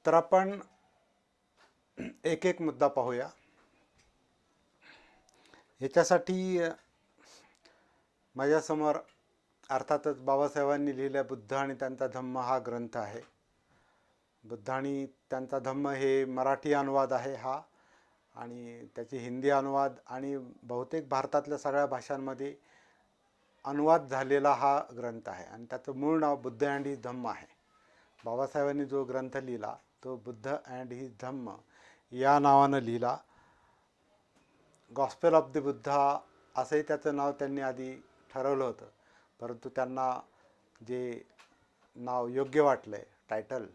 तर आपण एक एक मुद्दा पाहूया. याच्यासाठी माझ्यासमोर अर्थातच बाबासाहेबांनी लिहिलेला बुद्ध आणि त्यांचा धम्म हा ग्रंथ आहे. बुद्ध आणि त्यांचा धम्म हे मराठी अनुवाद आहे हा, आणि त्याचे हिंदी अनुवाद आणि बहुतेक भारतातल्या सगळ्या भाषांमध्ये अनुवाद झालेला हा ग्रंथ आहे. आणि त्याचं मूळ नाव बुद्ध अँड हिज धम्म आहे. बाबासाहेबांनी जो ग्रंथ लिहिला तो बुद्ध अँड हिज धम्म या नावानं लिहिला. गॉस्पेल ऑफ द बुद्धा असंही त्याचं नाव त्यांनी आधी ठरवलं होतं, परंतु त्यांना जे नाव योग्य वाटलं आहे टायटल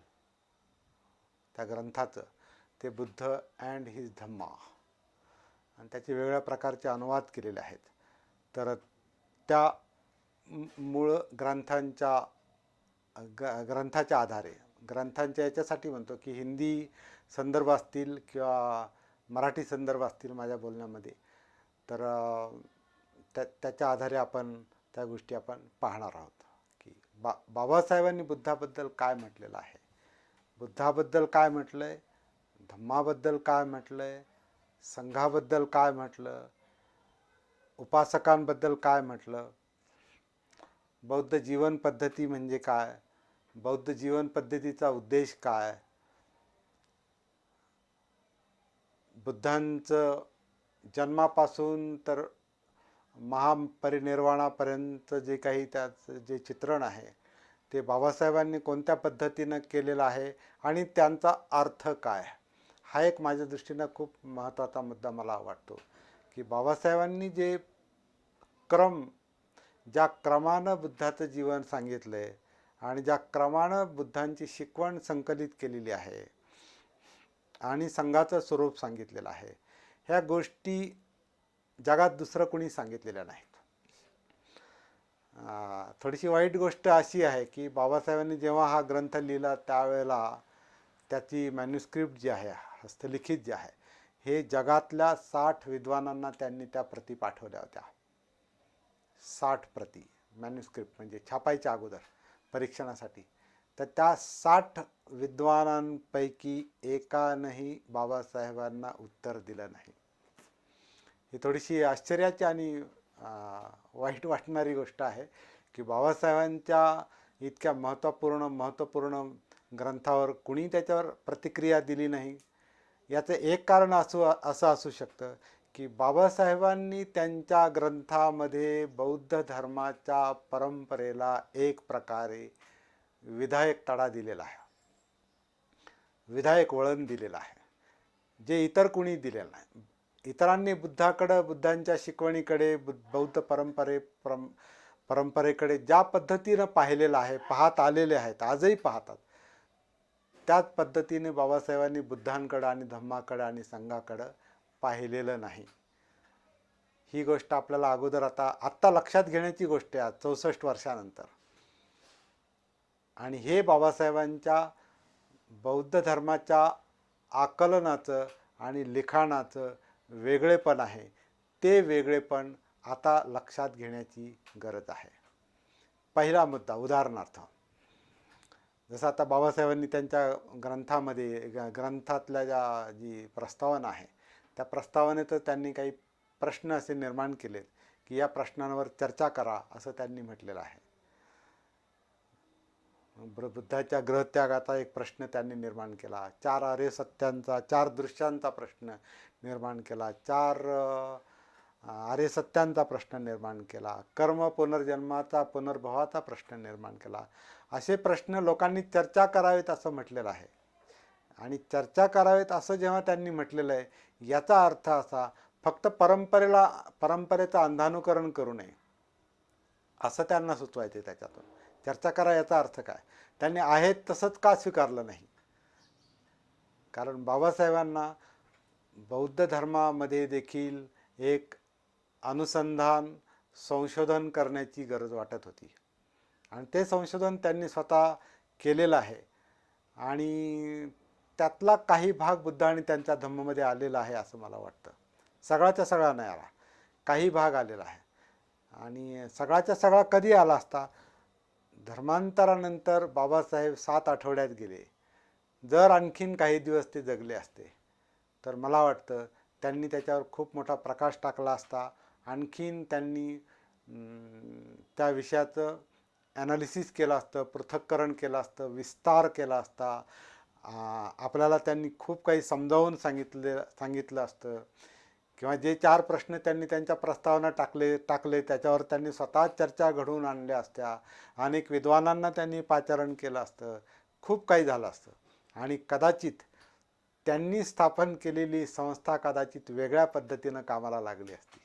त्या ग्रंथाचं ते बुद्ध अँड हिज धम्मा, आणि त्याचे वेगळ्या प्रकारचे अनुवाद केलेले आहेत. तर त्या मूळ ग्रंथाच्या आधारे ग्रंथांच्या याच्यासाठी म्हणतो की हिंदी संदर्भ असतील किंवा मराठी संदर्भ असतील माझ्या बोलण्यामध्ये, तर त्याच्या आधारे आपण त्या गोष्टी आपण पाहणार आहोत की बाबासाहेबांनी बुद्धाबद्दल काय म्हटलेलं आहे, बुद्धाबद्दल काय म्हटलं आहे, धम्माबद्दल काय म्हटलं आहे, संघाबद्दल काय म्हटलं, उपासकांबद्दल काय म्हटलं, बौद्ध जीवन पद्धती म्हणजे काय, बौद्ध जीवन पद्धतीचा उद्देश काय, बुद्धांचं जन्मापासून तर महापरिनिर्वाणापर्यंत जे काही त्याचं जे चित्रण आहे ते बाबासाहेबांनी कोणत्या पद्धतीनं केलेलं आहे आणि त्यांचा अर्थ काय, हा एक माझ्या दृष्टीनं खूप महत्त्वाचा मुद्दा मला वाटतो. की बाबासाहेबांनी जे ज्या क्रमानं बुद्धाचं जीवन सांगितलं आहे आणि ज्या क्रमानं बुद्धांची शिकवण संकलित केलेली आहे आणि संघाचं स्वरूप सांगितलेलं आहे, ह्या गोष्टी जगात दुसरं कोणी सांगितलेल्या नाहीत. थोडीशी वाईट गोष्ट अशी आहे की बाबासाहेबांनी जेव्हा हा ग्रंथ लिहिला त्यावेळेला त्याची मॅन्युस्क्रिप्ट जी आहे, हस्तलिखित जे आहे, हे जगातल्या 60 विद्वानांना त्यांनी त्या प्रती पाठवल्या होत्या. 60 प्रती मॅन्युस्क्रिप्ट म्हणजे छापायच्या अगोदर परीक्षणासाठी. तर त्या 60 विद्वानांपैकी एकानंही बाबासाहेबांना उत्तर दिलं नाही. ही थोडीशी आश्चर्याची आणि वाईट वाटणारी गोष्ट आहे की बाबासाहेबांच्या इतक्या महत्त्वपूर्ण ग्रंथावर कुणी त्याच्यावर प्रतिक्रिया दिली नाही. याचं एक कारण असं असू शकतं की बाबासाहेबांनी त्यांच्या ग्रंथामध्ये बौद्ध धर्माच्या परंपरेला एक प्रकारे विधायक तडा दिलेला आहे, विधायक वळण दिलेलं आहे, जे इतर कुणी दिलेलं नाही. इतरांनी बुद्धांच्या शिकवणीकडे बौद्ध परंपरेकडे ज्या पद्धतीनं पाहिलेलं आहे, पाहत आलेले आहेत, आजही पाहतात, त्याच पद्धतीने बाबासाहेबांनी बुद्धांकडं आणि धम्माकडं आणि संघाकडं पाहिलेलं नाही. ही गोष्ट आपल्याला अगोदर आत्ता लक्षात घेण्याची गोष्ट आहे 64 वर्षानंतर. आणि हे बाबासाहेबांच्या बौद्ध धर्माच्या आकलनाचं आणि लिखाणाचं वेगळेपण आहे. ते वेगळेपण आता लक्षात घेण्याची गरज आहे. पहिला मुद्दा, उदाहरणार्थ जसं आता बाबासाहेबांनी त्यांच्या ग्रंथातल्या जी प्रस्तावना आहे त्या प्रस्तावनेत त्यांनी काही प्रश्न असे निर्माण केलेत की या प्रश्नांवर चर्चा करा असं त्यांनी म्हटलेलं आहे. बुद्धाच्या ग्रहत्यागाचा एक प्रश्न त्यांनी निर्माण केला, 4 आर्य सत्यांचा 4 दृश्यांचा प्रश्न निर्माण केला, 4 आर्य सत्यांचा प्रश्न निर्माण केला, कर्म पुनर्जन्माचा पुनर्भवाचा प्रश्न निर्माण केला. असे प्रश्न लोकांनी चर्चा करावेत असं म्हटलेलं आहे. आणि चर्चा करावेत असं जेव्हा त्यांनी म्हटलेलं आहे, याचा अर्थ असा फक्त परंपरेचं अंधानुकरण करू नये असं त्यांना सुचवायचे. त्याच्यातून चर्चा करा याचा अर्थ काय, त्यांनी आहेत तसंच का स्वीकारलं नाही. कारण बाबासाहेबांना बौद्ध धर्मामध्ये देखील एक अनुसंधान संशोधन करण्याची गरज वाटत होती, आणि ते संशोधन त्यांनी स्वतः केलेलं आहे. आणि त्यातला काही भाग बुद्ध आणि त्यांच्या धम्मामध्ये आलेला आहे असं मला वाटतं. सगळाच्या सगळा नाही आला, काही भाग आलेला आहे. आणि सगळाच्या सगळा कधी आला असता, धर्मांतरानंतर बाबासाहेब 7 आठवड्यात गेले. जर आणखीन काही दिवस ते जगले असते तर मला वाटतं त्यांनी त्याच्यावर खूप मोठा प्रकाश टाकला असता. आणखीन त्यांनी त्या विषयाचं ॲनालिसिस केलं असतं, पृथक्करण केलं असतं, विस्तार केला असता. आपल्याला त्यांनी खूप काही समजावून सांगितलं असतं. किंवा जे 4 प्रश्न त्यांनी त्यांच्या प्रस्तावना टाकले त्याच्यावर त्यांनी स्वतः चर्चा घडवून आणल्या असत्या. अनेक विद्वानांना त्यांनी पाचारण केलं असतं. खूप काही झालं असतं आणि कदाचित त्यांनी स्थापन केलेली संस्था कदाचित वेगळ्या पद्धतीनं कामाला लागली असती.